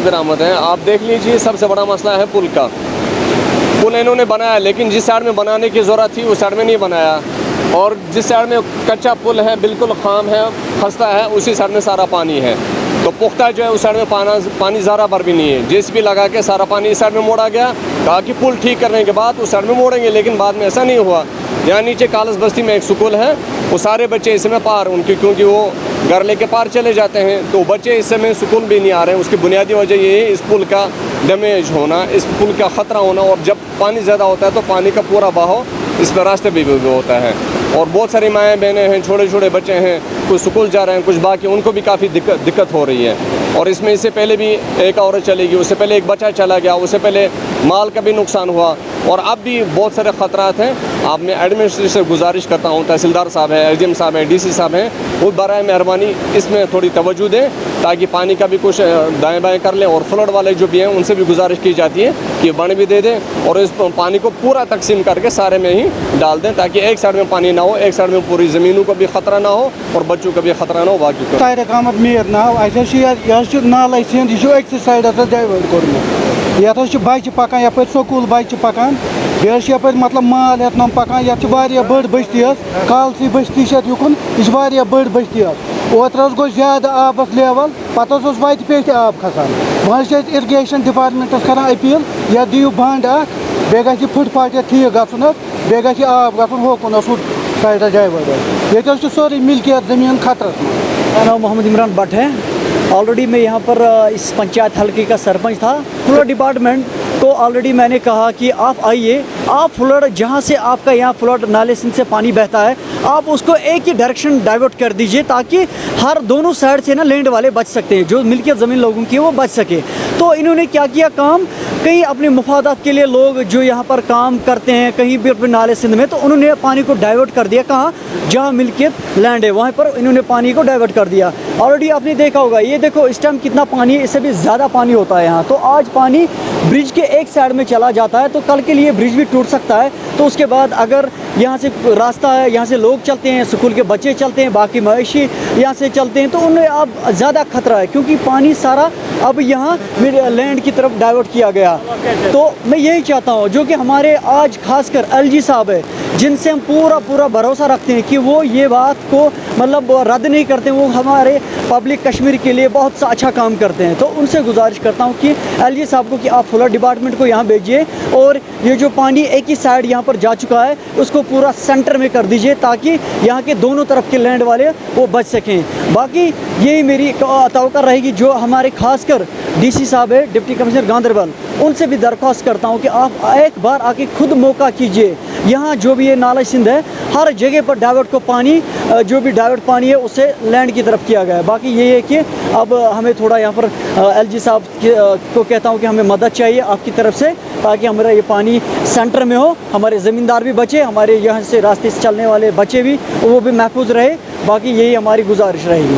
شکر احمد ہے. آپ دیکھ لیجیے سب سے بڑا مسئلہ ہے پل کا. پل انہوں نے بنایا لیکن جس سائڈ میں بنانے کی ضرورت تھی اس سائڈ میں نہیں بنایا, اور جس سائڈ میں کچا پل ہے بالکل خام ہے خستہ ہے اسی سائڈ میں سارا پانی ہے. تو پختہ جو ہے اس سائڈ میں پانی ذرا بھر بھی نہیں ہے. JCB لگا کے سارا پانی اس سائڈ میں موڑا گیا, کہا کہ پل ٹھیک کرنے کے بعد اس سائڈ میں موڑیں گے, لیکن بعد میں ایسا نہیں ہوا. یہاں نیچے کالس بستی میں ایک سکول ہے, وہ سارے بچے اس میں پار ان کی, کیونکہ وہ گھر لے کے پار چلے جاتے ہیں, تو بچے اس میں سکول بھی نہیں آ رہے ہیں. اس کی بنیادی وجہ یہ ہے اس پل کا ڈیمیج ہونا, اس پل کا خطرہ ہونا, اور جب پانی زیادہ ہوتا ہے تو پانی کا پورا بہاؤ اس پہ راستے بھی ہوتا ہے. اور بہت ساری مائیں بہنیں ہیں, چھوٹے چھوٹے بچے ہیں, کچھ سکول جا رہے ہیں, کچھ باقی, ان کو بھی کافی دقت ہو رہی ہے. اور اس میں اس سے پہلے بھی ایک عورت چلی گئی, اس سے پہلے ایک بچہ چلا گیا, اس سے پہلے مال کا بھی نقصان ہوا, اور اب بھی بہت سارے خطرات ہیں. آپ میں ایڈمنسٹریشن سے گزارش کرتا ہوں, تحصیلدار صاحب ہیں, SDM صاحب ہیں, DC صاحب ہیں, وہ برائے مہربانی اس میں تھوڑی توجہ دیں تاکہ پانی کا بھی کچھ دائیں بائیں کر لیں. اور فلڈ والے جو بھی ہیں ان سے بھی گزارش کی جاتی ہے کہ بڑے بھی دے دیں اور اس پانی کو پورا تقسیم کر کے سارے میں ہی ڈال دیں, تاکہ ایک سائڈ میں پانی نہ ہو, ایک سائڈ میں پوری زمینوں کو بھی خطرہ نہ ہو اور بچوں کا بھی خطرہ نہ ہو. باقی کو طارق احمد میر ناو, یہ نالے سند یہ أکسٕے سایڈس ڈایوٲٹ کوٚرمُت. یتھ بچہ پکان یپٲرۍ سکوٗل بچہ پکان, بیٚیہِ یپٲرۍ مطلب مال ہٮ۪تھ نۄم پکان. یتھ واریاہ بٔڑ بستی حظ, کالسی بستی چھِ یُکُن, یہِ چھِ واریاہ بٔڑ بستی حظ. اوترٕ حظ گوٚو زیادٕ آبس لیول, پتہٕ حظ اوس وتہِ پیٚٹھۍ آب کھسان. وۄنۍ چھِ أسۍ اِرگیشن ڈپارٹمنٹس کران أپیٖل, یتھ دِیِو بنٛڈ اکھ, بیٚیہِ گژھِ یہِ پھٕٹ پھاٹ یتھ ٹھیٖک گژھُن حظ, بیٚیہِ گژھِ یہِ آب گژھُن ہوکُن حظ ہُہ سایڈس ڈایوٲٹ حظ. ییٚتہِ حظ چھُ سورُے ملکیت زٔمیٖن خطرس منٛز. میرا نام محمد عمران بٹ ہے. آلریڈی میں یہاں پر اس پنچایت حلقے کا سرپنچ تھا. فلڈ ڈپارٹمنٹ کو آلریڈی میں نے کہا کہ آپ آئیے, آپ فلڈ جہاں سے آپ کا یہاں فلڈ نالے سندھ سے پانی بہتا ہے, آپ اس کو ایک ہی ڈائریکشن ڈائیورٹ کر دیجئے تاکہ ہر دونوں سائڈ سے نا لینڈ والے بچ سکتے ہیں, جو ملکیت زمین لوگوں کی وہ بچ سکے. تو انہوں نے کیا کیا کام, کئی اپنے مفادات کے لیے لوگ جو یہاں پر کام کرتے ہیں کہیں بھی اپنے نالے سندھ میں, تو انہوں نے پانی کو ڈائیورٹ کر دیا. کہاں جہاں ملکیت لینڈ ہے وہاں پر انہوں نے پانی کو ڈائیورٹ کر دیا. آلریڈی آپ نے دیکھا ہوگا, یہ دیکھو اس ٹائم کتنا پانی ہے, اس سے بھی زیادہ پانی ہوتا ہے یہاں. تو آج پانی برج کے ایک سائڈ میں چلا جاتا ہے, تو کل کے لیے برج بھی ٹوٹ سکتا ہے. تو اس کے بعد اگر یہاں سے راستہ ہے, یہاں سے لوگ چلتے ہیں, اسکول کے بچے چلتے ہیں, باقی مویشی یہاں سے چلتے ہیں, تو انہیں اب زیادہ خطرہ ہے, کیونکہ پانی سارا اب یہاں لینڈ کی طرف ڈائیورٹ کیا گیا. تو میں یہی چاہتا ہوں, جو کہ ہمارے آج خاص کر LG صاحب ہے, جن سے ہم پورا بھروسہ رکھتے ہیں کہ وہ یہ بات کو مطلب رد نہیں کرتے, وہ ہمارے پبلک کشمیر کے لیے بہت سا اچھا کام کرتے ہیں. تو ان سے گزارش کرتا ہوں کہ LG صاحب کو کہ آپ فلڈ ڈپارٹمنٹ کو یہاں بھیجیے, اور یہ جو پانی ایک ہی سائڈ یہاں پر جا چکا ہے اس کو پورا سینٹر میں کر دیجیے, تاکہ یہاں کے دونوں طرف کے لینڈ والے وہ بچ سکیں. باقی یہی میری توقع رہے گی, جو ہمارے خاص کر DC صاحب ہے, ڈپٹی کمشنر گاندربل, ان سے بھی درخواست کرتا ہوں کہ آپ ایک بار آ کے خود موقع کیجیے. یہاں جو بھی یہ نالہ سندھ ہے ہر جگہ پر ڈائیورٹ کو پانی, جو بھی ڈائیورٹ پانی ہے اسے لینڈ کی طرف کیا گیا ہے. باقی یہ ہے کہ اب ہمیں تھوڑا یہاں پر LG صاحب کو کہتا ہوں کہ ہمیں مدد چاہیے آپ کی طرف سے, تاکہ ہمارا یہ پانی سینٹر میں ہو, ہمارے زمیندار بھی بچے, ہمارے یہاں سے راستے سے چلنے والے بچے بھی وہ بھی محفوظ رہے. باقی یہی ہماری گزارش رہے گی.